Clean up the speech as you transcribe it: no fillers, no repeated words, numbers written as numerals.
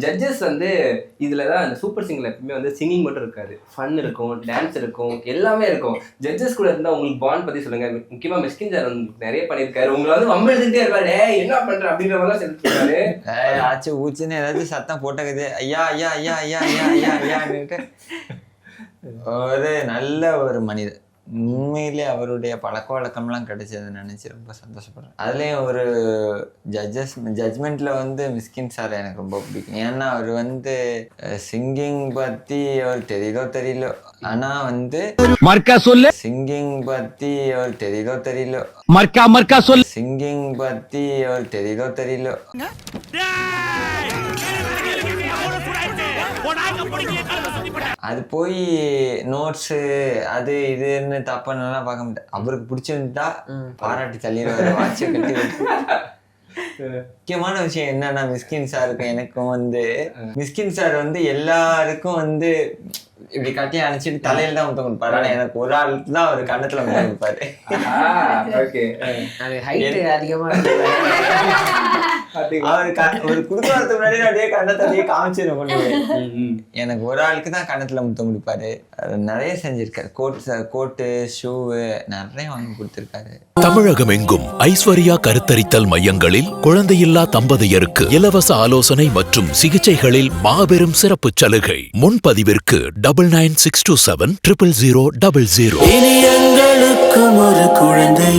Judges வந்து இதில் தான் அந்த சூப்பர் சிங்கரில் எப்பவுமே வந்து சிங்கிங் மட்டும் இருக்காது, ஃபன் இருக்கும், டான்ஸ் இருக்கும், எல்லாமே இருக்கும். ஜட்ஜஸ் கூட இருந்தால் உங்களுக்கு பாண்ட் பற்றி சொல்லுங்கள். முக்கியமாக மிஸ்கின் சார் வந்து நிறைய பண்ணியிருக்காரு. உங்களை வந்து வம்பிழுத்துட்டே இருப்பாரு, என்ன பண்ணுற அப்படின்ற மாதிரிலாம் செலுத்திருக்காரு. ஆச்சு ஊச்சுன்னு ஏதாச்சும் சத்தம் போட்டக்குது, ஐயா ஐயா ஐயா ஐயா ஐயா ஐயா ஐயான்னுட்டு ஒரு நல்ல ஒரு மனிதர். உண்மையிலே அவருடைய பழக்க வழக்கம்லாம் கிடைச்சது நினச்சி ரொம்ப சந்தோஷப்படுறேன். அதுலேயும் ஒரு ஜட்ஜ்மெண்ட்டில் வந்து மிஸ்கின் சார் எனக்கு ரொம்ப பிடிக்கும். ஏன்னா அவர் வந்து சிங்கிங் பற்றி அவர் தெரியுதோ தெரியல, ஆனால் வந்து சிங்கிங் பற்றி அவர் தெரியுதோ தெரியல சிங்கிங் பற்றி அவர் தெரியுதோ தெரியல அது போய் நோட்ஸு அது இதுன்னு தப்பானலாம் பார்க்க மாட்டேன். அவருக்கு பிடிச்சிருந்தா பாராட்டி தள்ளிடுவாரு, வாட்சை கட்டி. முக்கியமான விஷயம் என்னன்னா, மிஸ்கின் சாருக்கும் எனக்கும் வந்து மிஸ்கின் சார் வந்து எல்லாருக்கும் வந்து இப்படி கட்டி அணைச்சிட்டு தலையில தான் முத்தம் கொடுப்பாரு. ஆனா எனக்கு ஒரு ஆளுக்கு தான் அவர் கண்ணத்துல முத்தம் கொடுப்பாரு. அவரு குடுக்கறதுக்கு முன்னாடி அப்படியே கண்ணத்தை காமிச்சிடும் கொண்டு போய். எனக்கு ஒரு ஆளுக்கு தான் கண்ணத்துல முத்தம் கொடுப்பாரு. நிறைய செஞ்சிருக்காரு. கோட்டு ஷூவு நிறைய வாங்கி கொடுத்திருக்காரு. தமிழகம் எங்கும் ஐஸ்வர்யா கருத்தரித்தல் மையங்களில் குழந்தையில்லா தம்பதியருக்கு இலவச ஆலோசனை மற்றும் சிகிச்சைகளில் மாபெரும் சிறப்பு சலுகை. முன்பதிவிற்கு 9962700000. இனி எங்களுக்கும் ஒரு குழந்தை.